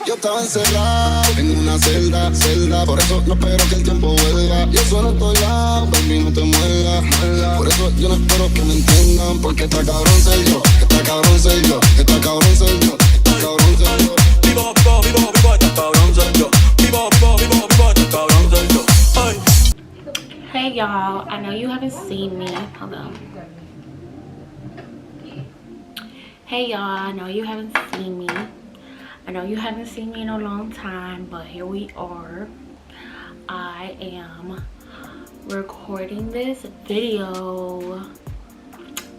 Yo estaba encerrado en una celda, por eso no espero que el tiempo vuelva. Yo sueno a todos lados, baby, no te muevas. Por eso yo no espero que me entiendan, porque está cabrón ser yo, está cabrón ser yo, está cabrón ser yo, está cabrón ser yo. Vivo, está cabrón ser yo. Vivo, está cabrón ser yo. Hey y'all, I know you haven't seen me. Hold on. Hey y'all, I know you haven't seen me. I know you haven't seen me in a long time, but here we are. I am recording this video.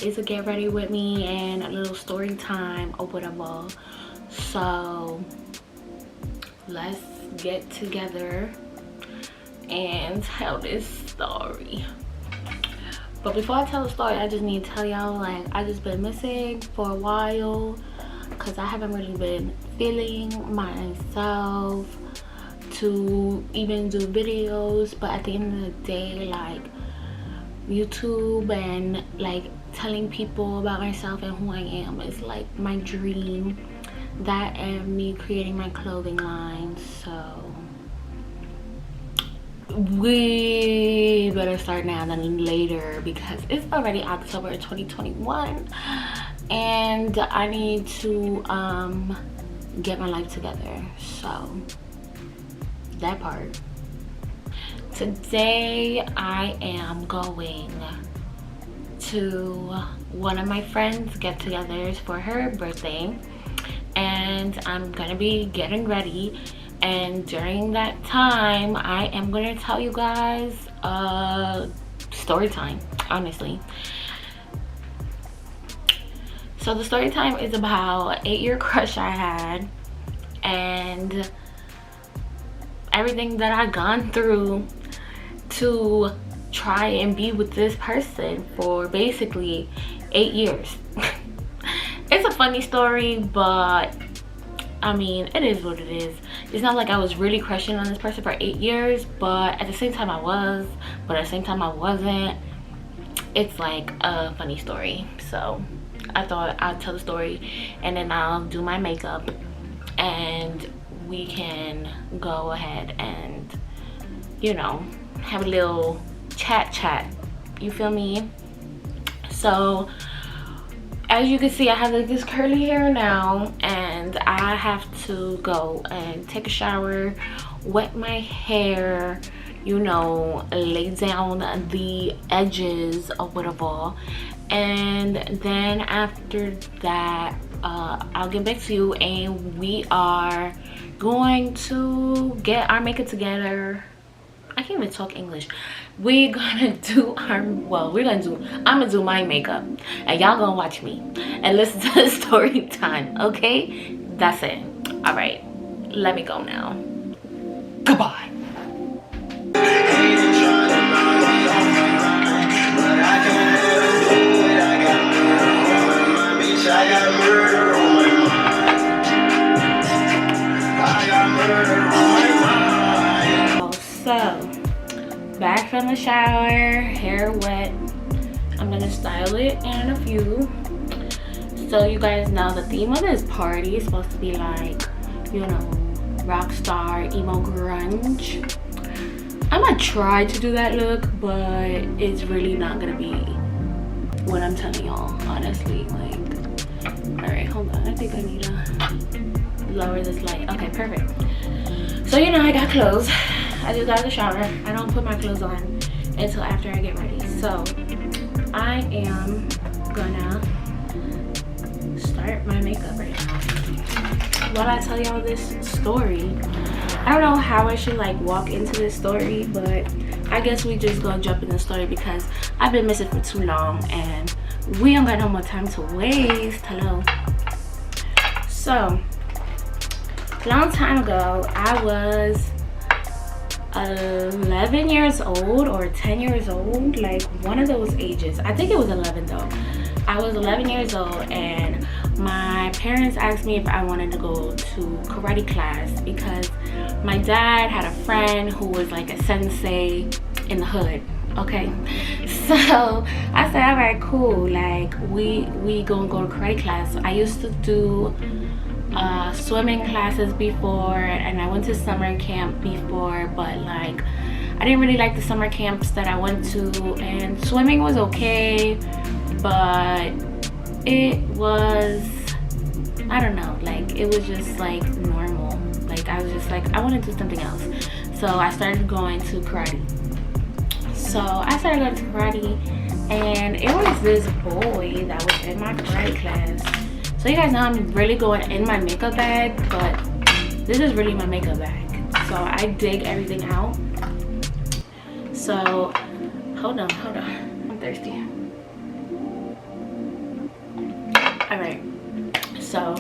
It's a get ready with me and a little story time or whatever. So let's get together and tell this story. But before I tell the story, I just need to tell y'all, like, I just been missing for a while because I haven't really been feeling myself to even do videos. But at the end of the day, like, YouTube and like telling people about myself and who I am is like my dream. That and me creating my clothing line. So we better start now than later because it's already October 2021 and I need to get my life together. So that part. Today I am going to one of my friends' get-togethers for her birthday, and I'm gonna be getting ready. And during that time, I am going to tell you guys story time, honestly. So the story time is about an 8-year crush I had and everything that I've gone through to try and be with this person for basically 8 years. It's a funny story, but I mean, it is what it is. It's not like I was really crushing on this person for 8 years, but at the same time I was, but at the same time I wasn't. It's like a funny story. So I thought I'd tell the story and then I'll do my makeup and we can go ahead and, you know, have a little chat. You feel me? So as you can see, I have like this curly hair now and I have to go and take a shower, wet my hair, you know, lay down the edges or whatever. And then after that, I'll get back to you and we are going to get our makeup together. I can't even talk English. We're gonna do our, well, I'm gonna do my makeup and y'all gonna watch me and listen to the story time, okay? That's it. All right, let me go now. Goodbye. So back from the shower, hair wet. I'm gonna style it in a few. So you guys know the theme of this party is supposed to be like, you know, rock star, emo, grunge. I'm gonna try to do that look, but it's really not gonna be what I'm telling y'all, honestly. Like, all right, hold on, I think I need to lower this light. Okay, perfect. So you know, I got clothes. I just got out of the shower. I don't put my clothes on until after I get ready. So I am gonna start my makeup right now. While I tell y'all this story, I don't know how I should like walk into this story, but I guess we just gonna jump in the story because I've been missing for too long and we don't got no more time to waste. Hello. So a long time ago, I was 11 years old or 10 years old, like one of those ages. I think it was 11 though. I was 11 years old and my parents asked me if I wanted to go to karate class because my dad had a friend who was like a sensei in the hood. Okay, so I said, all right, cool, like we gonna go to karate class. I used to do swimming classes before, and I went to summer camp before, but like I didn't really like the summer camps that I went to, and swimming was okay, but it was, I don't know, like it was just like normal. Like I was just like, I want to do something else. So I started going to karate. So I started going to karate, and it was this boy that was in my karate class. So you guys know I'm really going in my makeup bag, but this is really my makeup bag. So I dig everything out. So hold on, I'm thirsty. All right, so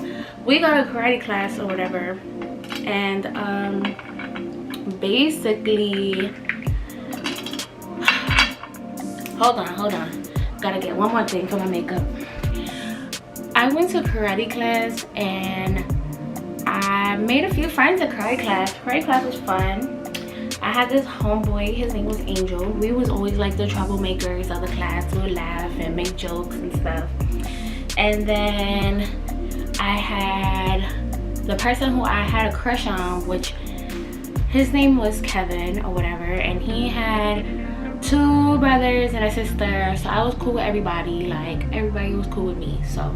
we got a karate class or whatever, and basically, hold on, gotta get one more thing for my makeup. I went to karate class and I made a few friends at karate class. Karate class was fun. I had this homeboy, his name was Angel. We was always like the troublemakers of the class. We would laugh and make jokes and stuff. And then I had the person who I had a crush on, which his name was Kevin or whatever, and he had 2 brothers and a sister. So I was cool with everybody, like everybody was cool with me. So,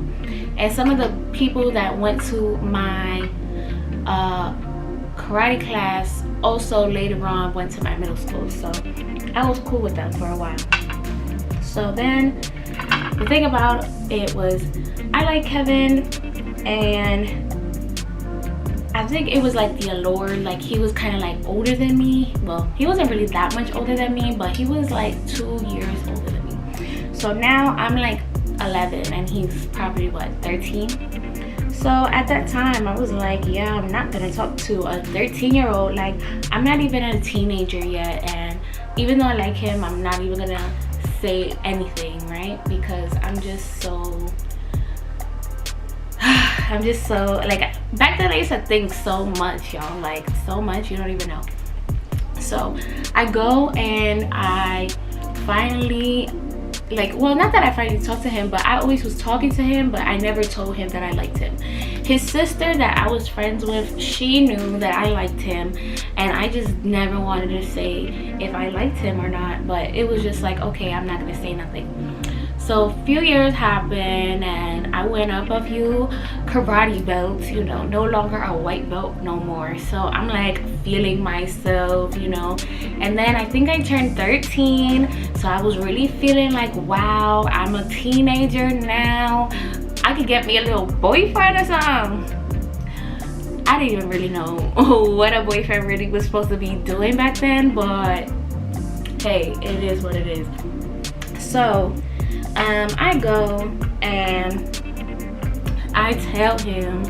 and some of the people that went to my karate class also later on went to my middle school, so I was cool with them for a while. So then the thing about it was, I like Kevin, and I think it was like the allure, like he was kind of like older than me. Well, he wasn't really that much older than me, but he was like 2 years older than me. So now I'm like 11 and he's probably what, 13. So at that time I was like, yeah, I'm not gonna talk to a 13-year-old. Like I'm not even a teenager yet, and even though I like him, I'm not even gonna say anything, right? Because I'm just so like, back then I used to think so much, y'all, like so much you don't even know. So I go and I finally, like, well, not that I finally talked to him, but I always was talking to him, but I never told him that I liked him. His sister that I was friends with, she knew that I liked him, and I just never wanted to say if I liked him or not. But it was just like, okay, I'm not gonna say nothing. So a few years happened, and I went up a few karate belts, you know, no longer a white belt no more. So I'm like feeling myself, you know. And then I think I turned 13, so I was really feeling like, wow, I'm a teenager now. I could get me a little boyfriend or something. I didn't even really know what a boyfriend really was supposed to be doing back then, but hey, it is what it is. So I go and I tell him,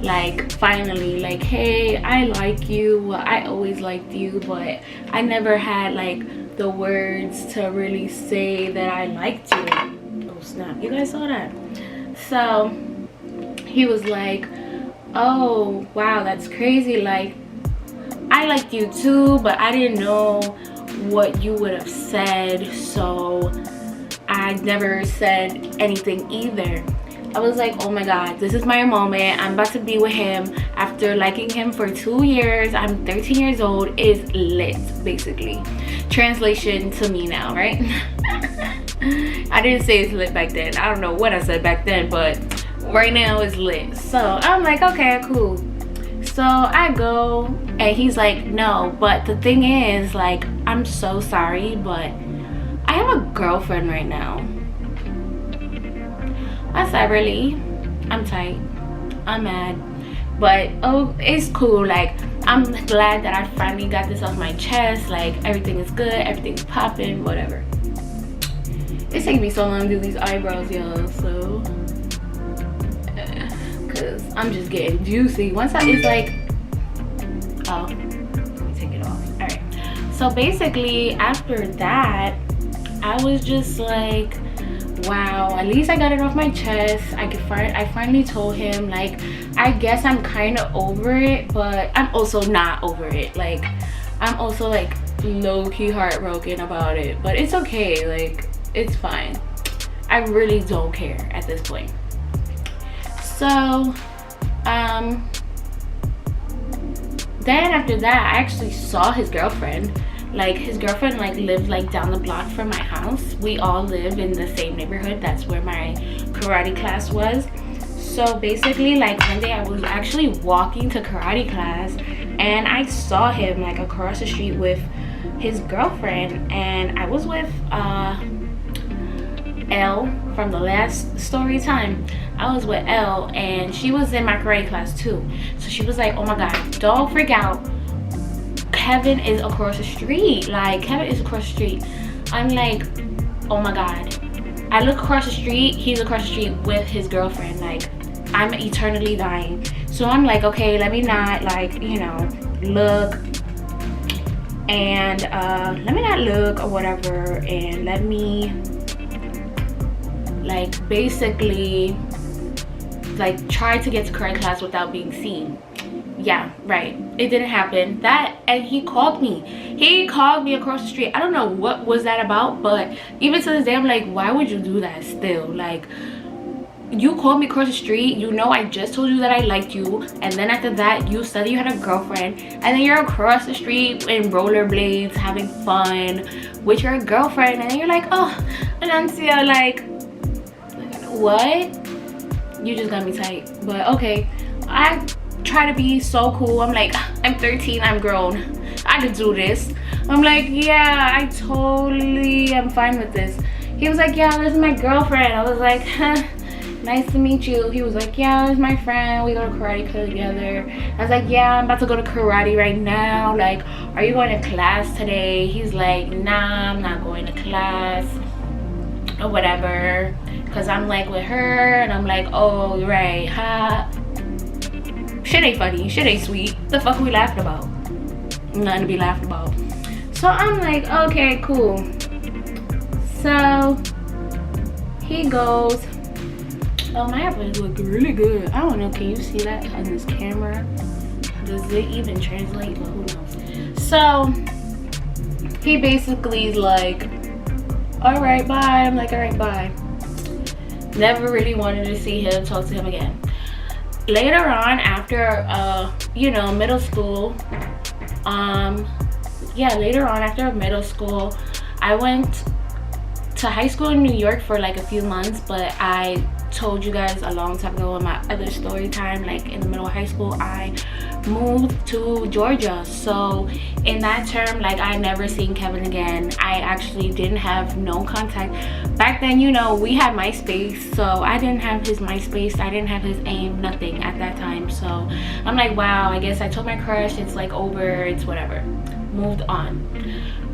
like, finally, like, hey, I like you. Well, I always liked you, but I never had like the words to really say that I liked you. Oh snap, you guys saw that? So he was like, oh wow, that's crazy, like I liked you too, but I didn't know what you would have said, so I never said anything either. I was like, oh my god, this is my moment. I'm about to be with him after liking him for 2 years. I'm 13 years old. Is lit, basically. Translation to me now, right? I didn't say it's lit back then. I don't know what I said back then, but right now it's lit. So I'm like, okay, cool. So I go and he's like, no, but the thing is, like, I'm so sorry, but I have a girlfriend right now. I said, really? I'm tight. I'm mad. But oh, it's cool. Like, I'm glad that I finally got this off my chest. Like, everything is good, everything's popping, whatever. It's taking me so long to do these eyebrows, y'all. So cause I'm just getting juicy. Once it's like, oh, let me take it off. Alright. So basically after that, I was just like, wow, at least I got it off my chest. I finally told him, like, I guess I'm kind of over it, but I'm also not over it. Like, I'm also like low-key heartbroken about it, but it's okay. Like, it's fine. I really don't care at this point. So Then after that, I actually saw his girlfriend. Like, his girlfriend like lived like down the block from my house. We all live in the same neighborhood. That's where my karate class was. So basically, like, one day I was actually walking to karate class and I saw him like across the street with his girlfriend, and I was with Elle from the last story time. I was with Elle and she was in my karate class too. So she was like, oh my god, don't freak out, Kevin is across the street. Like, Kevin is across the street. I'm like, oh my god. I look across the street, he's across the street with his girlfriend. Like, I'm eternally dying. So I'm like, okay, let me not, like, you know, look, and let me not look or whatever, and let me like basically like try to get to karate class without being seen. Yeah, right, it didn't happen. That, and he called me across the street. I don't know what was that about, but even to this day I'm like, why would you do that still? Like, you called me across the street, you know I just told you that I liked you, and then after that you said you had a girlfriend, and then you're across the street in rollerblades having fun with your girlfriend, and then you're like, oh, Anancia, like what? You just got me tight. But okay, I try to be so cool. I'm like, I'm 13, I'm grown, I could do this. I'm like, yeah, I totally am fine with this. He was like, yeah, this is my girlfriend. I was like, huh, nice to meet you. He was like, yeah, this is my friend, we go to karate club together. I was like, yeah, I'm about to go to karate right now. Like, are you going to class today? He's like, nah, I'm not going to class or whatever, because I'm like with her, and I'm like, oh right, ha, shit ain't funny, shit ain't sweet, the fuck are we laughing about? Nothing to be laughed about. So I'm like, okay, cool. So he goes, oh, my eyebrows look really good. I don't know, can you see that on this camera? Does it even translate? Well, who knows? So he basically is like, all right, bye. I'm like, all right, bye. Never really wanted to see him, talk to him again. Later on, after you know, middle school, yeah, later on after middle school, I went to high school in New York for like a few months, but I told you guys a long time ago in my other story time, like in the middle of high school, I moved to Georgia. So in that term, like, I never seen Kevin again. I actually didn't have no contact back then. You know, we had MySpace, so I didn't have his MySpace, I didn't have his AIM, nothing at that time. So I'm like, wow, I guess I told my crush, it's like over, it's whatever, moved on.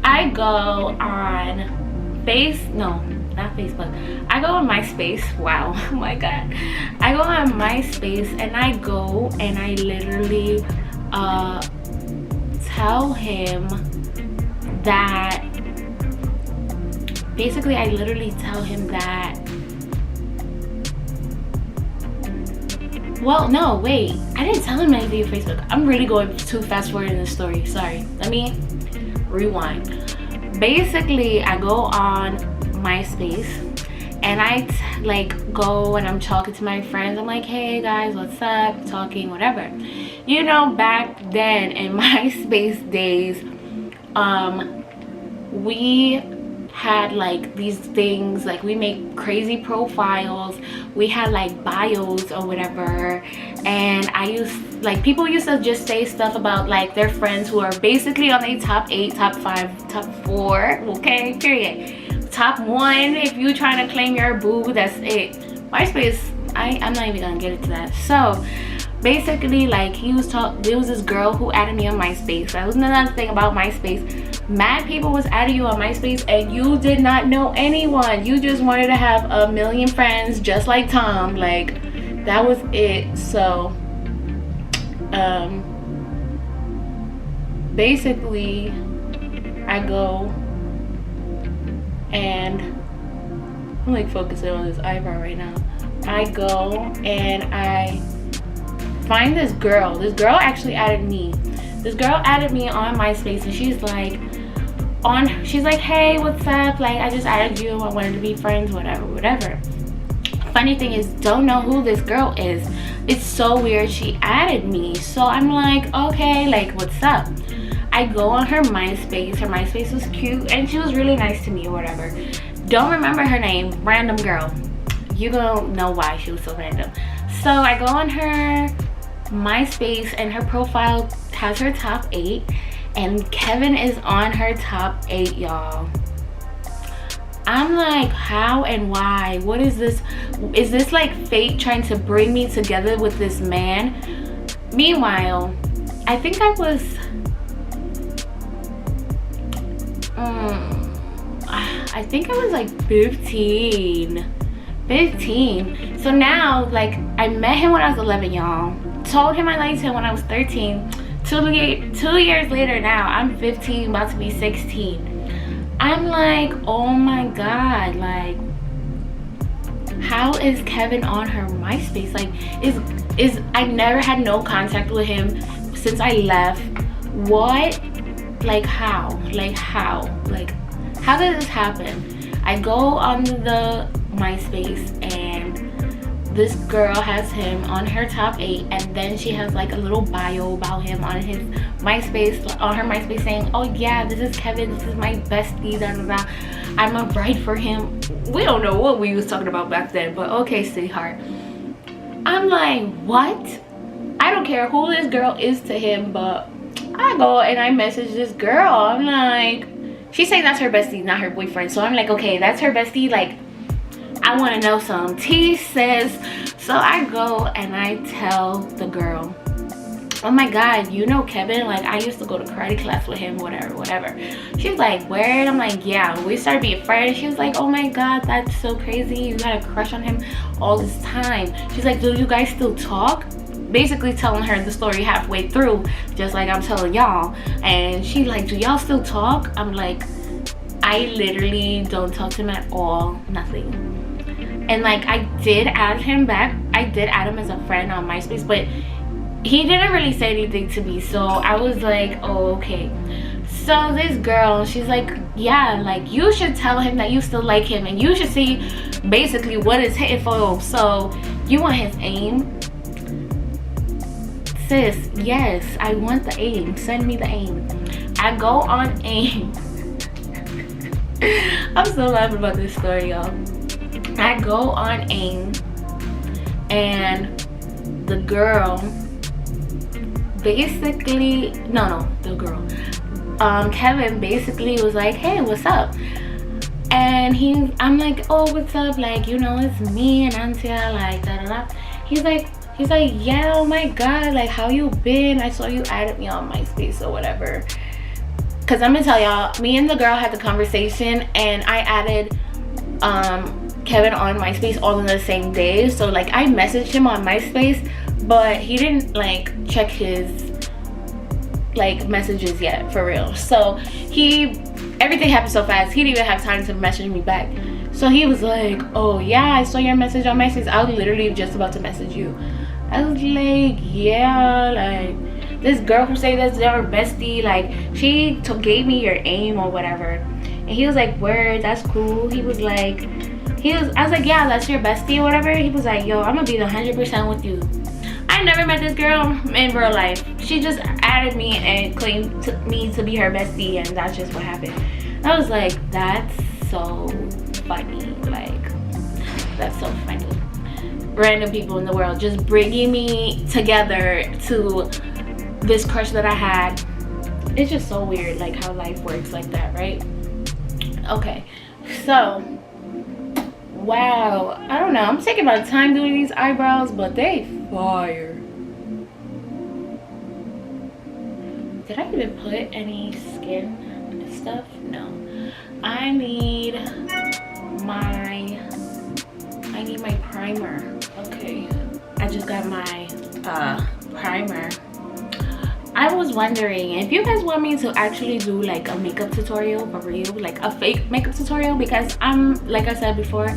I go on not Facebook, I go on MySpace. Wow, oh my god, I go on MySpace and I go and I literally tell him that, basically I literally tell him that, well, no, wait, I didn't tell him anything on Facebook. I'm really going too fast forward in the story, sorry, let me rewind. Basically, I go on MySpace and I like go and I'm talking to my friends. I'm like, hey guys, what's up? Talking, whatever. You know, back then in MySpace days, we had like these things, like we make crazy profiles, we had like bios or whatever, and I used, like, people used to just say stuff about like their friends who are basically on a top 8, top 5, top 4, okay, period, top 1 if you trying to claim your boo, that's it. MySpace, I'm not even gonna get into that. So basically, like, there was this girl who added me on MySpace. That was another thing about MySpace. Mad people was adding you on MySpace and you did not know anyone. You just wanted to have a million friends just like Tom. Like, that was it. So basically I go and I'm like focusing on this eyebrow right now. I go and I find this girl. This girl actually added me. This girl added me on MySpace and she's like, she's like, hey, what's up? Like, I just added you, I wanted to be friends, whatever. funny thing is, don't know who this girl is. It's so weird. She added me, so I'm like, okay, like, what's up? I go on her MySpace. Her MySpace was cute and she was really nice to me or whatever. Don't remember her name. Random girl. You don't know why she was so random. So I go on her MySpace and her profile has her top 8 and Kevin is on her top 8, y'all. I'm like, how and why? What is this? Is this like fate trying to bring me together with this man? Meanwhile, I think I was I think I was like 15. So now, like, I met him when I was 11, y'all. Told him I liked him when I was 13. 2 years later now, I'm 15, about to be 16. I'm like, oh my God, like, how is Kevin on her MySpace? Like, is I never had no contact with him since I left. What? Like, how? Like, how? Like, how did this happen? I go on the MySpace and this girl has him on her top 8, and then she has like a little bio about him on his MySpace, on her MySpace, saying, oh yeah, this is Kevin, this is my bestie, da, da, da. I'm a bride for him. We don't know what we was talking about back then, but okay, sweetheart. I'm like, what? I don't care who this girl is to him, but I go and I message this girl. I'm like, she's saying that's her bestie, not her boyfriend. So I'm like, okay, that's her bestie. Like, I want to know some tea, sis. So I go and I tell the girl, oh my God, you know Kevin? Like, I used to go to karate class with him, whatever. She's like, where? I'm like, yeah. We started being friends. She was like, oh my God, that's so crazy. You got a crush on him all this time. She's like, do you guys still talk? Basically telling her the story halfway through, just like I'm telling y'all. And she like, do y'all still talk? I'm like, I literally don't talk to him at all, nothing. And like, I did add him back. I did add him as a friend on MySpace, but he didn't really say anything to me. So I was like, oh, okay. So this girl, she's like, yeah, like, you should tell him that you still like him and you should see basically what is hitting for. So you want his aim? Sis, yes, I want the aim. Send me the aim. I go on aim. I'm so laughing about this story, y'all. I go on aim and the girl basically, Kevin basically was like, hey, what's up? And I'm like, oh, what's up? Like, you know, it's me and Antia, like, da da da. He's like, yeah, oh my God, like, how you been? I saw you added me on MySpace or whatever. Cause I'm gonna tell y'all, me and the girl had the conversation and I added Kevin on MySpace all in the same day. So like, I messaged him on MySpace, but he didn't like check his like messages yet, for real. So everything happened so fast, he didn't even have time to message me back. So he was like, oh yeah, I saw your message on MySpace. I was literally just about to message you. I was like, yeah, like, this girl who said that's her bestie, like, she gave me your aim or whatever. And he was like, word, that's cool. He was like, I was like, yeah, that's your bestie or whatever. He was like, yo, I'm gonna be 100% with you. I never met this girl in real life. She just added me and claimed me to be her bestie, and that's just what happened. I was like, that's so funny. Like, that's so funny. Random people in the world just bringing me together to this crush that I had. It's just so weird, like, how life works like that, right? Okay, so wow, I don't know, I'm taking my time doing these eyebrows, but they fire. Did I even put any skin stuff? No. I need my primer. Okay, I just got my primer. I was wondering if you guys want me to actually do like a makeup tutorial for real, like a fake makeup tutorial, because like I said before,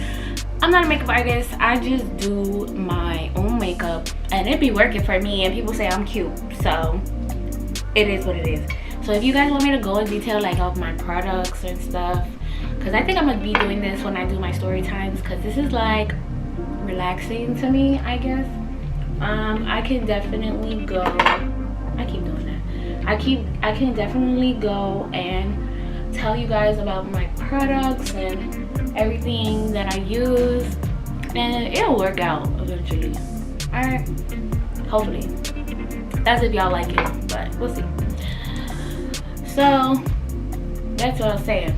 I'm not a makeup artist. I just do my own makeup and it be working for me, and people say I'm cute, so it is what it is. So if you guys want me to go in detail like of my products and stuff, because I think I'm gonna be doing this when I do my story times, because this is like relaxing to me, I guess. I can definitely go. I keep doing that. I can definitely go and tell you guys about my products and everything that I use, and it'll work out eventually. All right, hopefully. That's if y'all like it, but we'll see. So that's what I was saying.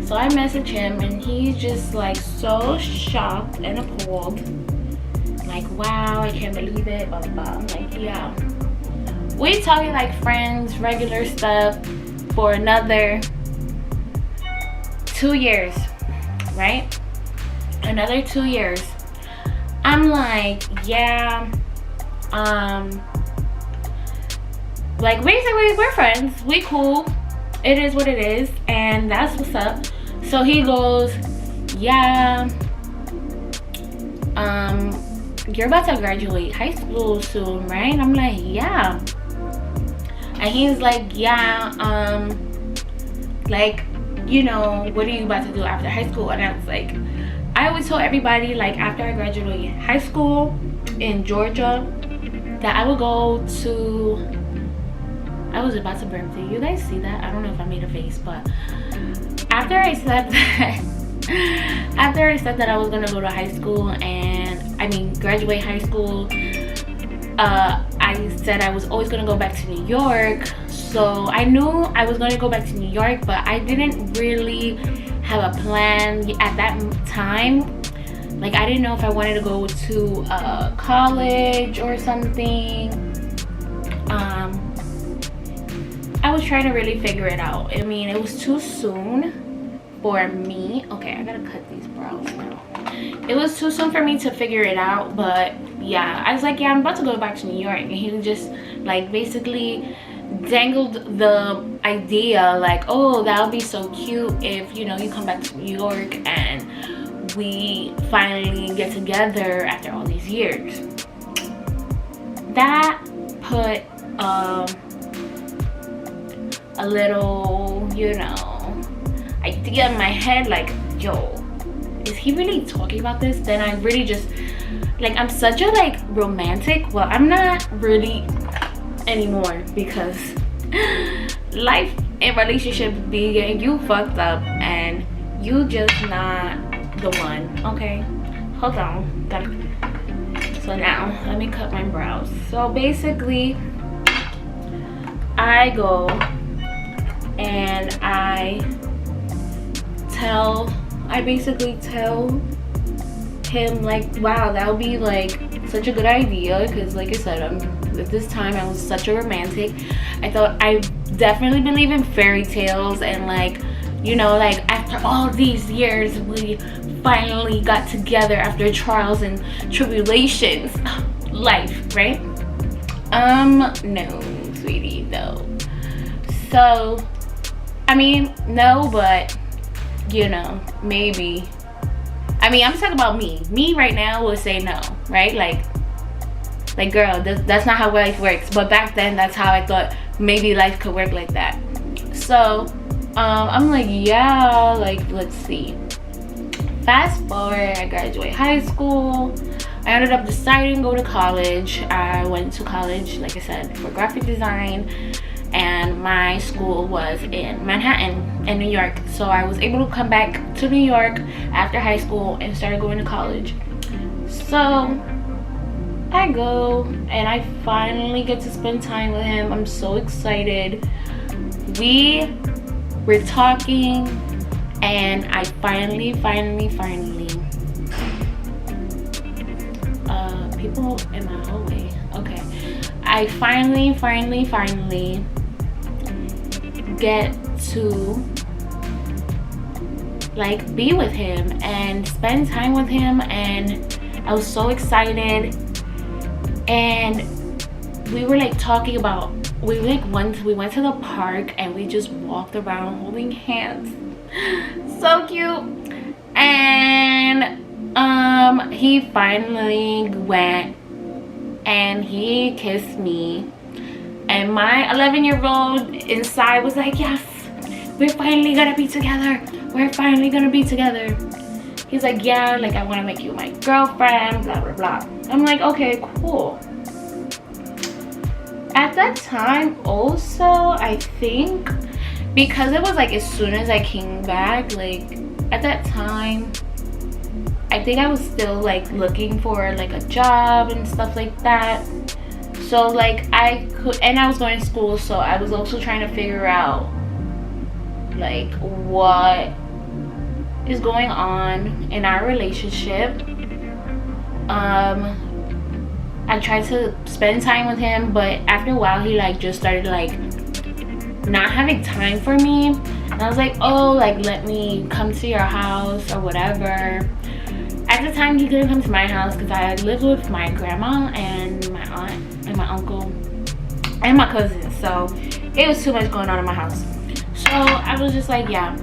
So I message him and he's just like so shocked and appalled. Like, wow, I can't believe it, blah, blah, blah. I'm like, yeah. We talking like friends, regular stuff for another 2 years, right? Another 2 years. I'm like, yeah, like basically we're friends, we cool, it is what it is, and that's what's up. So he goes, yeah, you're about to graduate high school soon, right? I'm like, yeah. And he's like, yeah, like, you know, what are you about to do after high school? And I was like, I always told everybody, like, after I graduated high school in Georgia, that I would go to, I was about to burp. Did you guys see that? I don't know if I made a face, but after I said that, after I said that I was gonna go to high school and, I mean, graduate high school, I said I was always gonna go back to New York. So I knew I was gonna go back to New York, but I didn't really have a plan at that time. Like, I didn't know if I wanted to go to college or something. I was trying to really figure it out. I mean, it was too soon for me. Okay, I gotta cut these brows now. It was too soon for me to figure it out, but yeah, I was like, yeah, I'm about to go back to New York. And he just like basically dangled the idea like, oh, that would be so cute if, you know, you come back to New York and we finally get together after all these years. That put a little, you know, idea in my head like, yo, is he really talking about this? Then I really just, like, I'm such a like romantic, well, I'm not really anymore, because life and relationships be getting you fucked up and you just not the one. Okay, hold on. So now let me cut my brows. So basically I go and I basically tell him like, wow, that would be like such a good idea, because like I said, at this time I was such a romantic. I thought, I definitely believe in fairy tales, and like, you know, like after all these years we finally got together after trials and tribulations. Life, right? No, sweetie, no. So I mean, no, but you know, maybe. I mean, I'm talking about me right now would say no, right? Like girl, that's not how life works. But back then, that's how I thought maybe life could work, like that. So I'm like, yeah, like, let's see. Fast forward, I graduate high school. I ended up deciding to go to college. I went to college, like I said, for graphic design, and my school was in Manhattan in New York. So I was able to come back to New York after high school and started going to college. So I go and I finally get to spend time with him. I'm so excited. We're talking, and I finally people in my hallway. Okay, I finally get to like be with him and spend time with him, and I was so excited. And we were like talking about, we went to the park and we just walked around holding hands. So cute. And he finally went and he kissed me, and my 11-year-old inside was like, yes, we're finally gonna be together, we're finally gonna be together. He's like, yeah, like I want to make you my girlfriend, blah blah blah. I'm like, okay, cool. At that time also, I think because it was like as soon as I came back, like at that time I think I was still like looking for like a job and stuff like that. So like I could, and I was going to school, so I was also trying to figure out like what is going on in our relationship. I tried to spend time with him, but after a while he like just started like not having time for me, and I was like, oh, like let me come to your house or whatever. At the time he couldn't come to my house because I lived with my grandma and my aunt and my uncle and my cousin, so it was too much going on in my house. So I was just like, yeah,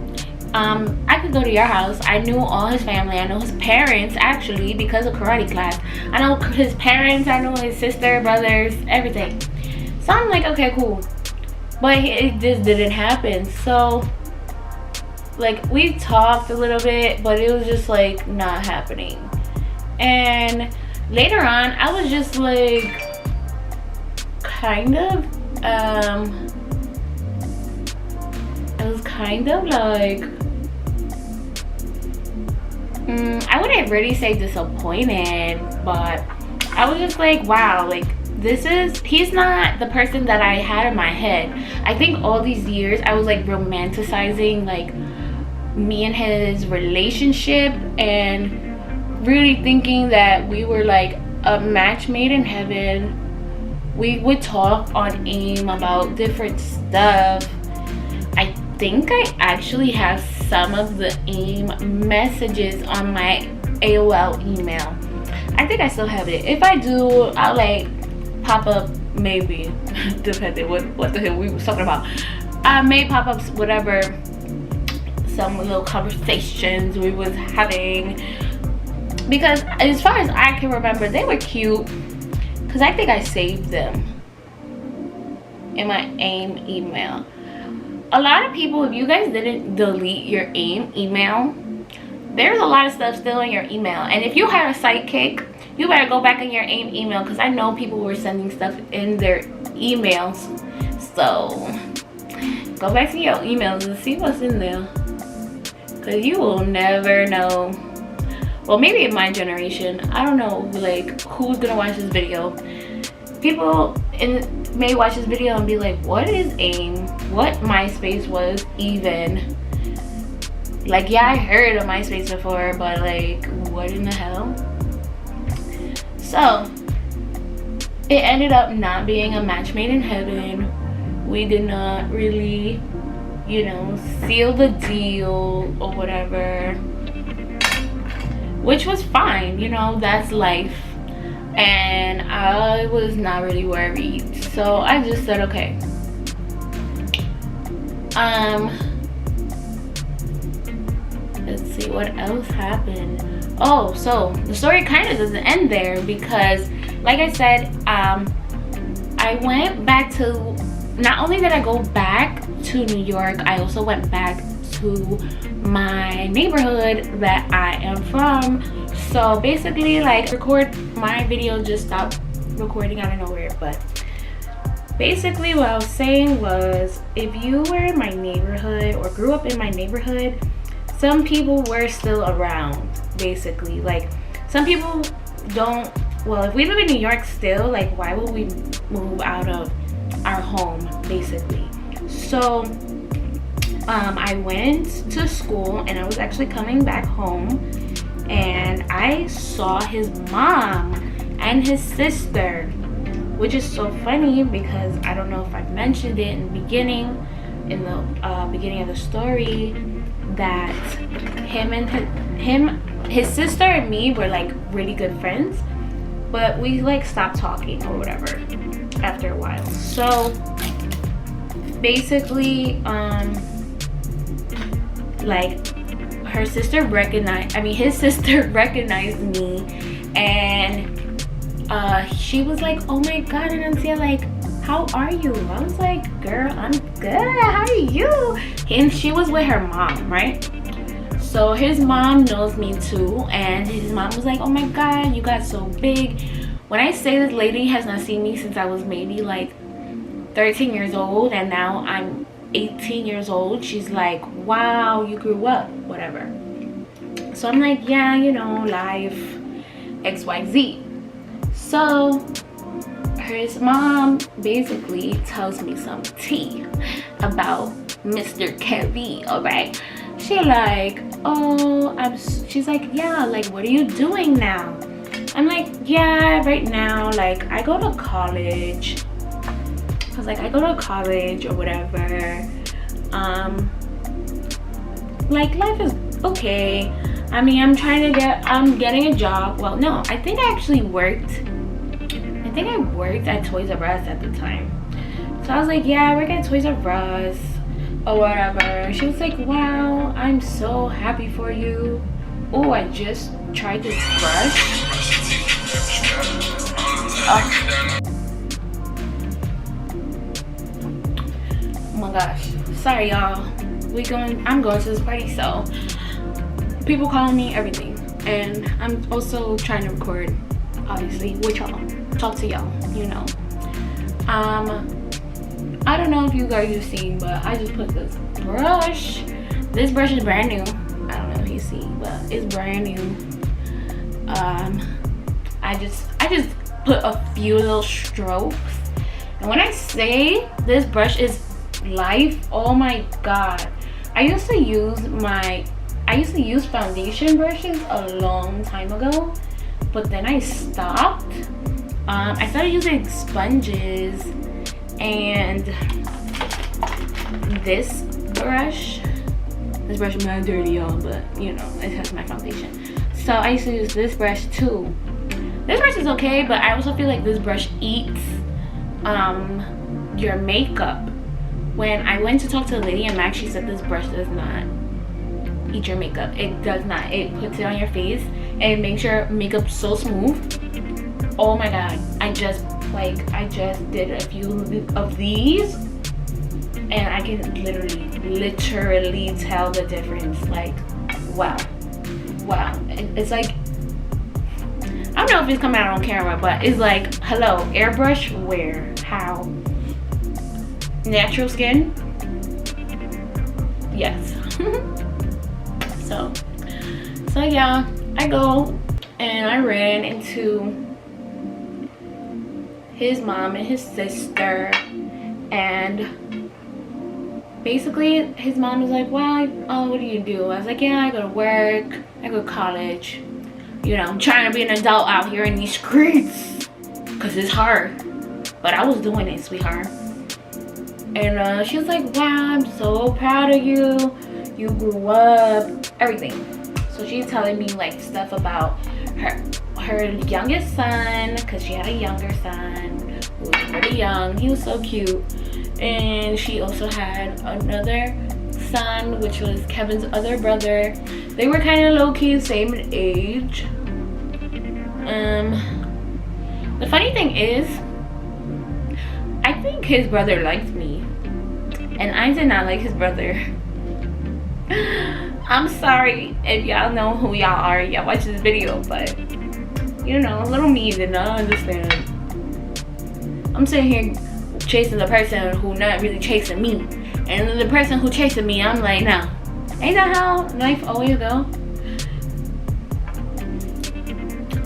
I could go to your house. I knew all his family. I know his parents actually because of karate class. I know his parents, I know his sister, brothers, everything. So I'm like, okay, cool. But it just didn't happen. So like we talked a little bit, but it was just like not happening. And later on I was just like kind of I was kind of like I wouldn't really say disappointed, but I was just like, wow, like he's not the person that I had in my head. I think all these years I was like romanticizing like me and his relationship and really thinking that we were like a match made in heaven. We would talk on AIM about different stuff. I think I actually have some of the AIM messages on my AOL email. I think I still have it. If I do, I'll like pop up, maybe depending what the hell we was talking about. I may pop up whatever, some little conversations we was having, because as far as I can remember they were cute, because I think I saved them in my AIM email. A lot of people, if you guys didn't delete your AIM email, there's a lot of stuff still in your email. And if you had a sidekick, you better go back in your AIM email, because I know people were sending stuff in their emails. So go back to your emails and see what's in there, because you will never know. Well, maybe in my generation, I don't know like who's gonna watch this video. People may watch this video and be like, what is AIM? What MySpace was even? Like, yeah, I heard of MySpace before, but like, what in the hell? So it ended up not being a match made in heaven. We did not really, you know, seal the deal or whatever, which was fine, you know, that's life. And I was not really worried, so I just said, okay. Let's see what else happened. Oh, so the story kind of doesn't end there, because like I said, I went back to, not only did I go back to New York, I also went back to my neighborhood that I am from. So basically, like, my video just stopped recording out of nowhere, but basically what I was saying was, if you were in my neighborhood or grew up in my neighborhood, some people were still around. Basically, like, some people don't, well, if we live in New York still, like, why would we move out of our home, basically? So I went to school, and I was actually coming back home, and I saw his mom and his sister, which is so funny because I don't know if I mentioned it in the beginning of the story, that his sister and me were like really good friends, but we like stopped talking or whatever after a while. So basically, like, his sister recognized me, and she was like, oh my god, Anancia, like, how are you? I was like, girl, I'm good, how are you? And she was with her mom, right? So his mom knows me too, and his mom was like, oh my god, you got so big. When I say this lady has not seen me since I was maybe like 13 years old, and now I'm 18 years old, she's like, wow, you grew up, whatever. So I'm like, yeah, you know, life, XYZ. So his mom basically tells me some tea about Mr. Kevin, alright? She like, oh, she's like, yeah, like, what are you doing now? I'm like, yeah, right now, like, I go to college. I was like, I go to college or whatever. Like, life is okay. I mean, I'm getting a job. Well, no, I think I actually worked. I think I worked at Toys R Us at the time. So I was like, yeah, I work at Toys R Us or whatever. She was like, wow, I'm so happy for you. Oh, I just tried this brush. Oh my gosh, sorry y'all. I'm going to this party, so people calling me, everything, and I'm also trying to record, obviously, with y'all, talk to y'all, you know. I don't know if you guys have seen, but I just put this brush. This brush is brand new. I don't know if you see, but it's brand new. I just put a few little strokes, and when I say this brush is life, oh my god. I used to use foundation brushes a long time ago, but then I stopped. I started using sponges, and this brush is mad dirty, y'all, but you know, it has my foundation. So I used to use this brush too. This brush is okay, but I also feel like this brush eats your makeup. When I went to talk to the lady at MAC, she said this brush does not eat your makeup. It does not. It puts it on your face and it makes your makeup so smooth. Oh my god. I just did a few of these and I can literally tell the difference. Like, wow. It's like, I don't know if it's coming out on camera, but it's like, hello, airbrush where? How? Natural skin? Yes. so yeah, I go and I ran into his mom and his sister, and basically his mom was like, well, oh, what do you do? I was like, yeah, I go to work, I go to college, you know, I'm trying to be an adult out here in these streets because it's hard, but I was doing it, sweetheart. And she was like, wow, I'm so proud of you, you grew up, everything. So she's telling me like stuff about her youngest son, because she had a younger son who was pretty young. He was so cute. And she also had another son, which was Kevin's other brother. They were kind of low-key same age. The funny thing is, I think his brother liked me, and I did not like his brother. I'm sorry if y'all know who y'all are, y'all watch this video, but you know, little me did not understand. I'm sitting here chasing the person who not really chasing me, and then the person who chasing me, I'm like, no, ain't that how life always go?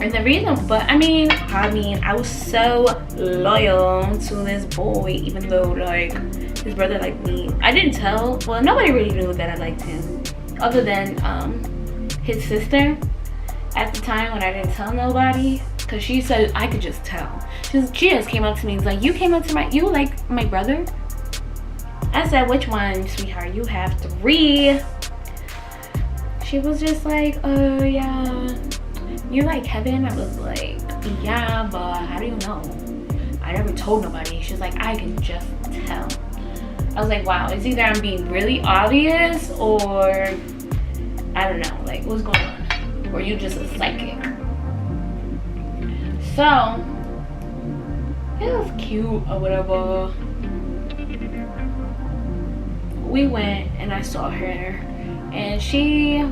And the reason, but I mean, I was so loyal to this boy, even though like his brother liked me. I didn't tell, well, nobody really knew that I liked him, other than his sister at the time, when I didn't tell nobody, because she said I could just tell. She just came up to me and was like, you like my brother? I said, which one, sweetheart? You have 3. She was just like, oh yeah, you like Kevin? I was like, yeah, but how do you know? I never told nobody. She's like, I can just tell. I was like, wow, it's either I'm being really obvious, or I don't know, like, what's going on? Or you just a psychic? So it was cute or whatever. We went and I saw her, and she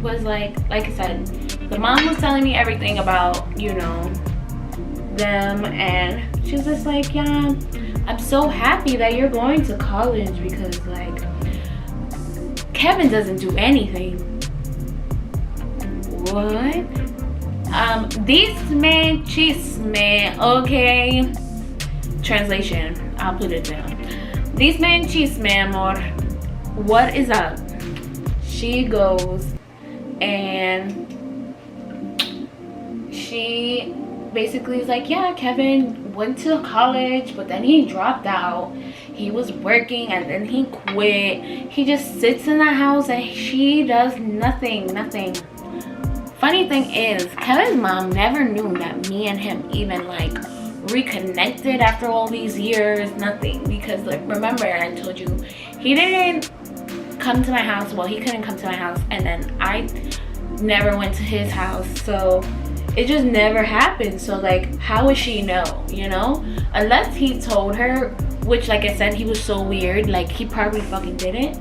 was like I said, the mom was telling me everything about, you know, them, and she was just like, yeah, I'm so happy that you're going to college because like Kevin doesn't do anything. What? This man cheats me, okay? Translation, I'll put it down. This man cheats me, amor. What is up? She goes and she basically is like, yeah, Kevin went to college, but then he dropped out. He was working and then he quit. He just sits in the house and she does nothing. Funny thing is, Kevin's mom never knew that me and him even like reconnected after all these years. Nothing, because like, remember I told you he didn't come to my house. Well, he couldn't come to my house, and then I never went to his house, so it just never happened. So like, how would she know, you know? Unless he told her, which like I said, he was so weird, like he probably fucking didn't.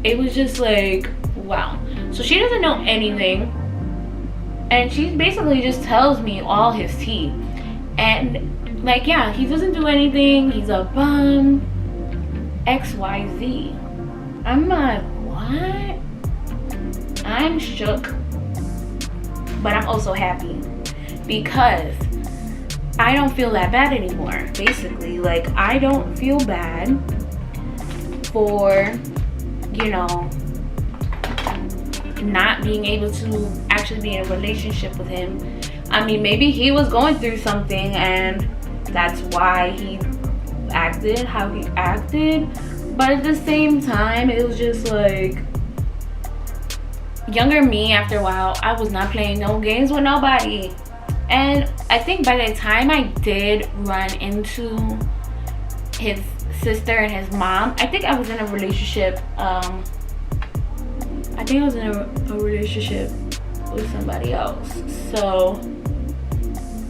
It was just like, wow. So she doesn't know anything, and she basically just tells me all his tea. And like, yeah, he doesn't do anything, he's a bum, XYZ. I'm like, what? I'm shook, but I'm also happy because I don't feel that bad anymore. Basically, like, I don't feel bad for, you know, not being able to actually be in a relationship with him. I mean, maybe he was going through something and that's why he acted how he acted, but at the same time, it was just like, younger me, after a while, I was not playing no games with nobody. And I think by the time I did run into his sister and his mom, I think I was in a relationship. I think I was in a relationship with somebody else. So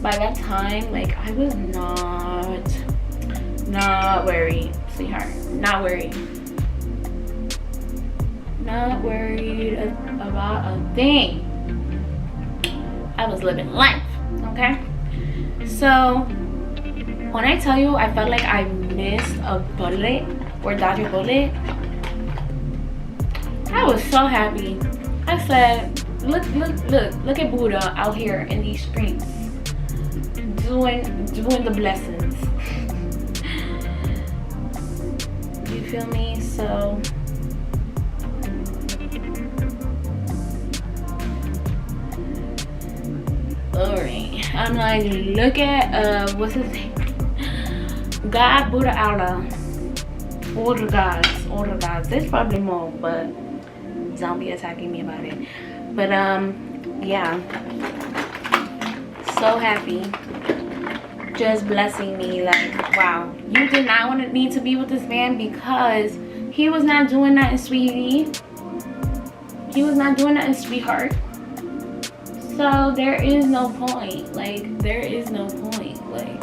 by that time, like, I was not worried, sweetheart. Not worried about a thing. I was living life, okay? So when I tell you I felt like I missed a bullet or dodged a bullet, I was so happy. I said, look at Buddha out here in these streets doing the blessings. You feel me? So alright, I'm like, look at what's his name? God, Buddha, Allah, all the gods. There's probably more, but zombie attacking me about it. But yeah, so happy, just blessing me. Like, wow, you did not need to be with this man because he was not doing nothing, sweetie. He was not doing nothing, sweetheart. So there is no point. Like, there is no point. Like,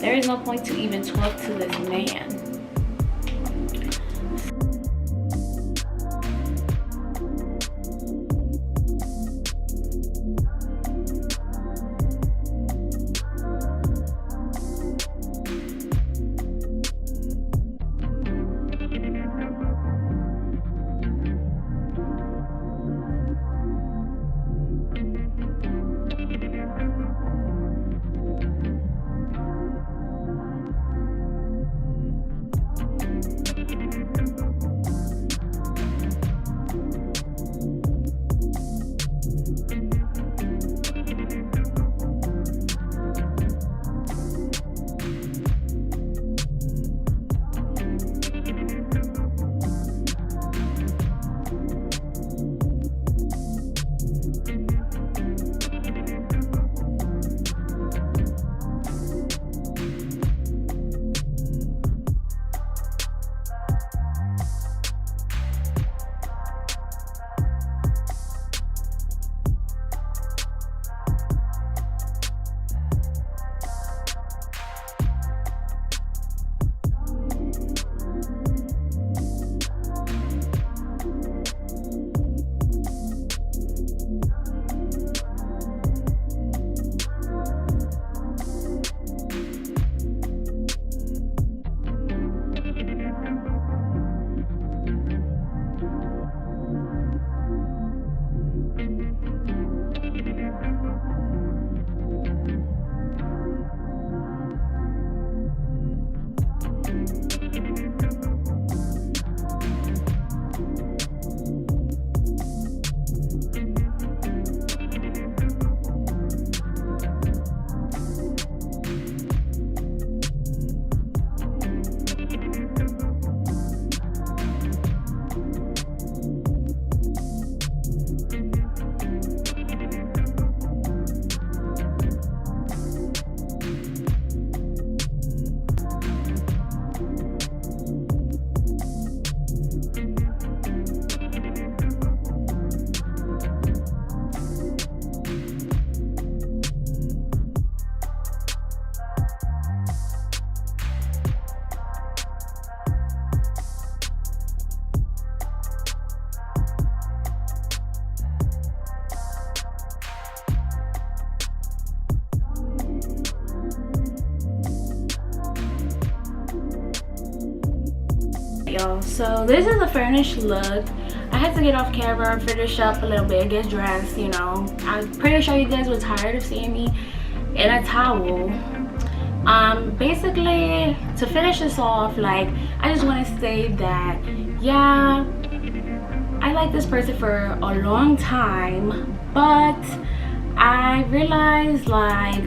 there is no point to even talk to this man. y'all, so this is a furnished look. I had to get off camera, finish up a little bit, get dressed, you know. I'm pretty sure you guys were tired of seeing me in a towel. Basically, to finish this off, like, I just want to say that, yeah, I like this person for a long time, but I realized, like,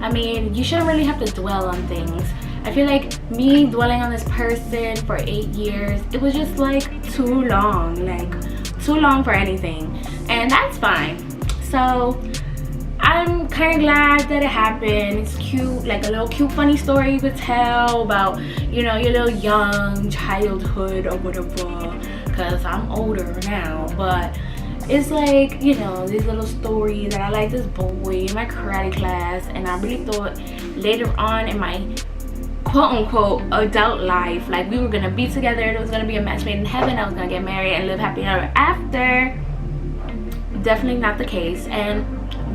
I mean, you shouldn't really have to dwell on things. I feel like me dwelling on this person for 8 years, it was just like too long for anything, and that's fine. So I'm kind of glad that it happened. It's cute, like a little cute funny story you could tell about, you know, your little young childhood or whatever, because I'm older now, but it's like, you know, these little stories that I like this boy in my karate class, and I really thought later on in my quote-unquote adult life, like, we were gonna be together, there was gonna be a match made in heaven, I was gonna get married and live happily ever after. Definitely not the case, and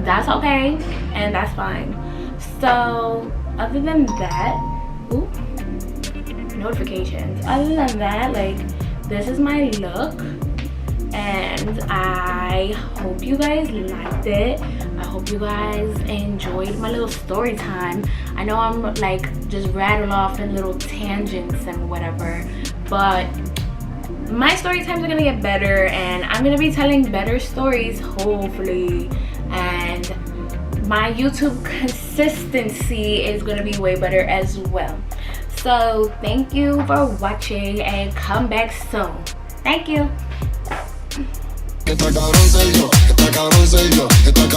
that's okay, and that's fine. So other than that, ooh, notifications. Other than that, like, this is my look, and I hope you guys liked it. I hope you guys enjoyed my little story time. I know I'm like just rattle off in little tangents and whatever, but my story times are gonna get better, and I'm gonna be telling better stories, hopefully, and my YouTube consistency is gonna be way better as well. So thank you for watching, and come back soon. Thank you. Está cabrón ser yo, está cabrón ser yo, está